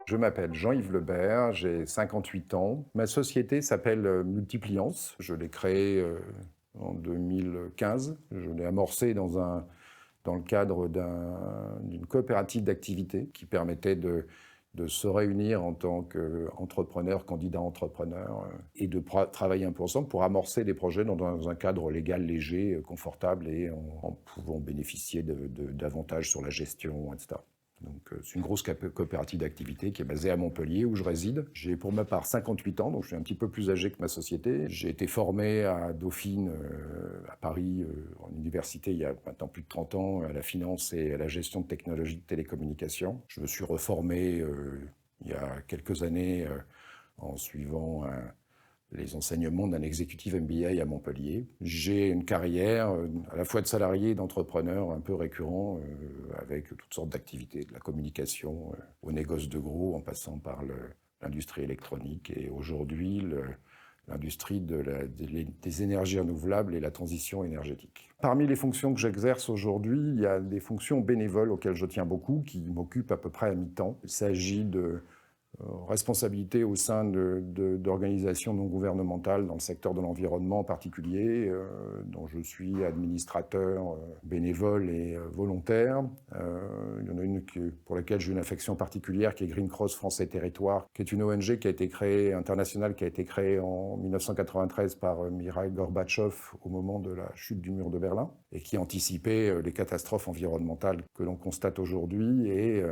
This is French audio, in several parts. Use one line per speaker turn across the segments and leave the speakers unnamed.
Je m'appelle Jean-Yves Lebert, j'ai 58 ans. Ma société s'appelle Multipliance. Je l'ai créée en 2015. Je l'ai amorcée dans le cadre d'une coopérative d'activité qui permettait de se réunir en tant qu'entrepreneurs, candidats entrepreneurs, et de travailler un peu ensemble pour amorcer des projets dans un cadre légal léger, confortable, et en pouvant bénéficier d'avantages sur la gestion, etc. Donc, c'est une grosse coopérative d'activité qui est basée à Montpellier, où je réside. J'ai pour ma part 58 ans, donc je suis un petit peu plus âgé que ma société. J'ai été formé à Dauphine, à Paris, en université, il y a maintenant plus de 30 ans, à la finance et à la gestion de technologies de télécommunications. Je me suis reformé il y a quelques années en suivant les enseignements d'un exécutif MBA à Montpellier. J'ai une carrière à la fois de salarié et d'entrepreneur un peu récurrent, avec toutes sortes d'activités, de la communication au négoce de gros, en passant par l'industrie électronique et aujourd'hui l'industrie des énergies renouvelables et la transition énergétique. Parmi les fonctions que j'exerce aujourd'hui, il y a des fonctions bénévoles auxquelles je tiens beaucoup, qui m'occupent à peu près à mi-temps. Il s'agit de responsabilité au sein d'organisations non gouvernementales dans le secteur de l'environnement en particulier, dont je suis administrateur bénévole et volontaire. Il y en a une pour laquelle j'ai une affection particulière, qui est Green Cross France et Territoires, qui est une ONG qui a été créée, internationale, qui a été créée en 1993 par Mikhaïl Gorbatchev au moment de la chute du mur de Berlin, et qui anticipait les catastrophes environnementales que l'on constate aujourd'hui, et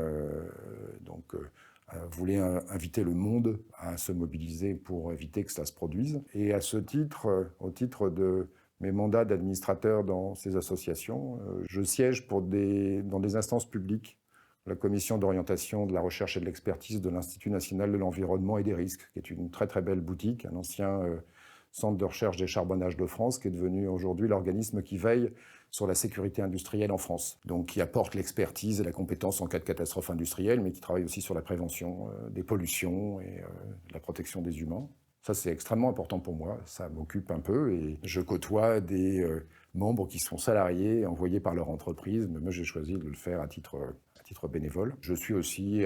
voulait inviter le monde à se mobiliser pour éviter que ça se produise. Et à ce titre, au titre de mes mandats d'administrateur dans ces associations, je siège dans des instances publiques, la commission d'orientation de la recherche et de l'expertise de l'Institut national de l'environnement et des risques, qui est une très très belle boutique, un ancien centre de recherche des charbonnages de France, qui est devenu aujourd'hui l'organisme qui veille sur la sécurité industrielle en France. Donc qui apporte l'expertise et la compétence en cas de catastrophe industrielle, mais qui travaille aussi sur la prévention des pollutions et la protection des humains. Ça, c'est extrêmement important pour moi, ça m'occupe un peu, et je côtoie des membres qui sont salariés, envoyés par leur entreprise, mais moi j'ai choisi de le faire à titre bénévole. Je suis aussi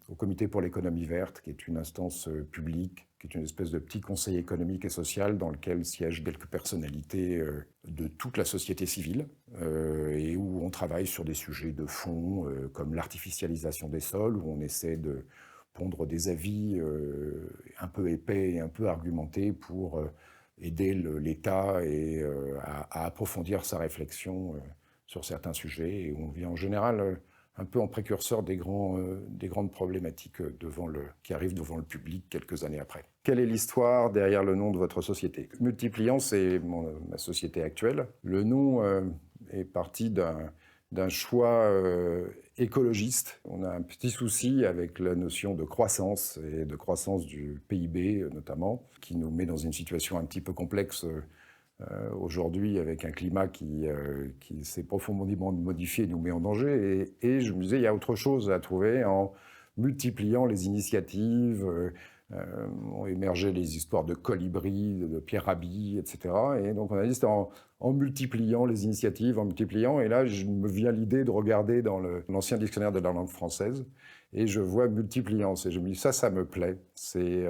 au Comité pour l'économie verte, qui est une instance publique, qui est une espèce de petit conseil économique et social dans lequel siègent quelques personnalités de toute la société civile, et où on travaille sur des sujets de fond, comme l'artificialisation des sols, où on essaie de pondre des avis un peu épais et un peu argumentés pour aider l'État à approfondir sa réflexion sur certains sujets. Et on vient en général un peu en précurseur des grandes problématiques qui arrivent devant le public quelques années après. Quelle est l'histoire derrière le nom de votre société? Multipliant, c'est ma société actuelle. Le nom est parti d'un choix écologiste. On a un petit souci avec la notion de croissance, et de croissance du PIB notamment, qui nous met dans une situation un petit peu complexe aujourd'hui, avec un climat qui s'est profondément modifié et nous met en danger. Et je me disais, il y a autre chose à trouver en multipliant les initiatives. Ont émergé les histoires de colibri, de Pierre Rabhi, etc. Et donc on a dit, c'était en multipliant les initiatives, en multipliant. Et là, je me vient l'idée de regarder dans l'ancien dictionnaire de la langue française, et je vois multipliance. Et je me dis, ça me plaît. C'est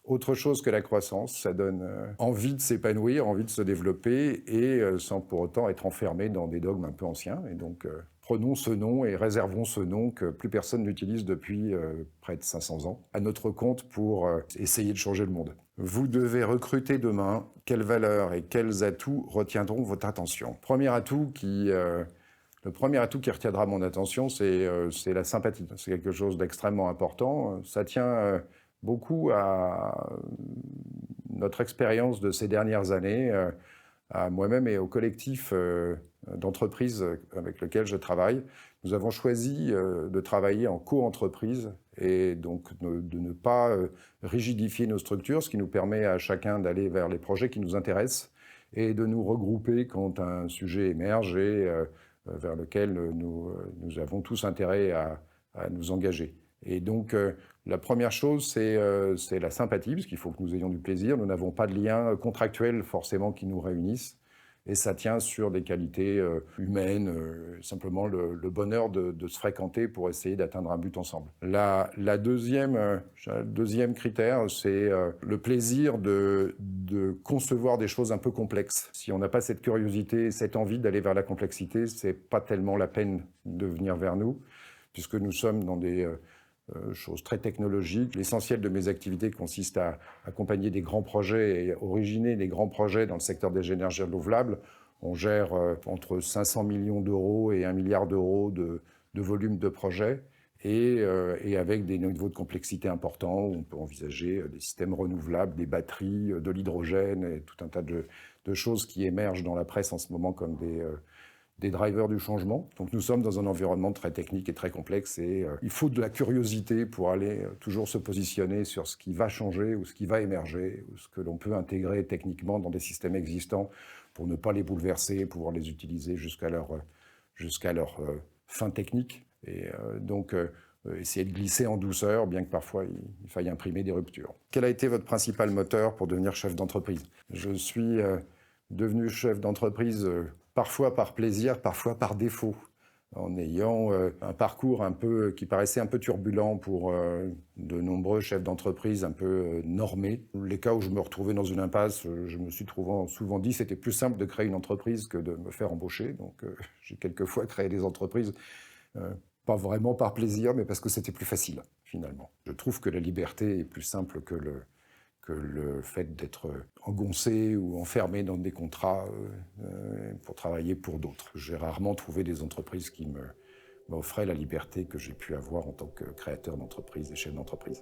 autre chose que la croissance. Ça donne envie de s'épanouir, envie de se développer, et sans pour autant être enfermé dans des dogmes un peu anciens. Et donc, prenons ce nom et réservons ce nom que plus personne n'utilise depuis près de 500 ans à notre compte pour essayer de changer le monde. Vous devez recruter demain. Quelles valeurs et quels atouts retiendront votre attention? Le premier atout qui retiendra mon attention, c'est la sympathie. C'est quelque chose d'extrêmement important. Ça tient beaucoup à notre expérience de ces dernières années, à moi-même et au collectif d'entreprises avec lequel je travaille. Nous avons choisi de travailler en co-entreprise, et donc de ne pas rigidifier nos structures, ce qui nous permet à chacun d'aller vers les projets qui nous intéressent et de nous regrouper quand un sujet émerge et vers lequel nous avons tous intérêt à nous engager. Et donc, la première chose, c'est la sympathie, parce qu'il faut que nous ayons du plaisir. Nous n'avons pas de lien contractuel forcément qui nous réunissent. et ça tient sur des qualités humaines, simplement le bonheur de se fréquenter pour essayer d'atteindre un but ensemble. Le deuxième critère, c'est le plaisir de concevoir des choses un peu complexes. Si on n'a pas cette curiosité, cette envie d'aller vers la complexité, c'est pas tellement la peine de venir vers nous, puisque nous sommes dans des choses très technologiques. L'essentiel de mes activités consiste à accompagner des grands projets et originer des grands projets dans le secteur des énergies renouvelables. On gère entre 500 millions d'euros et 1 milliard d'euros de volume de projets et avec des niveaux de complexité importants. On peut envisager des systèmes renouvelables, des batteries, de l'hydrogène et tout un tas de choses qui émergent dans la presse en ce moment comme des drivers du changement. Donc nous sommes dans un environnement très technique et très complexe et il faut de la curiosité pour aller toujours se positionner sur ce qui va changer ou ce qui va émerger, ou ce que l'on peut intégrer techniquement dans des systèmes existants pour ne pas les bouleverser, pouvoir les utiliser jusqu'à leur fin technique. Et donc essayer de glisser en douceur, bien que parfois il faille imprimer des ruptures. Quel a été votre principal moteur pour devenir chef d'entreprise? Je suis devenu chef d'entreprise parfois par plaisir, parfois par défaut, en ayant un parcours qui paraissait un peu turbulent pour de nombreux chefs d'entreprise un peu normés. Les cas où je me retrouvais dans une impasse, je me suis souvent dit que c'était plus simple de créer une entreprise que de me faire embaucher. Donc j'ai quelquefois créé des entreprises, pas vraiment par plaisir, mais parce que c'était plus facile, finalement. Je trouve que la liberté est plus simple que le fait d'être engoncé ou enfermé dans des contrats pour travailler pour d'autres. J'ai rarement trouvé des entreprises qui m'offraient la liberté que j'ai pu avoir en tant que créateur d'entreprise et chef d'entreprise.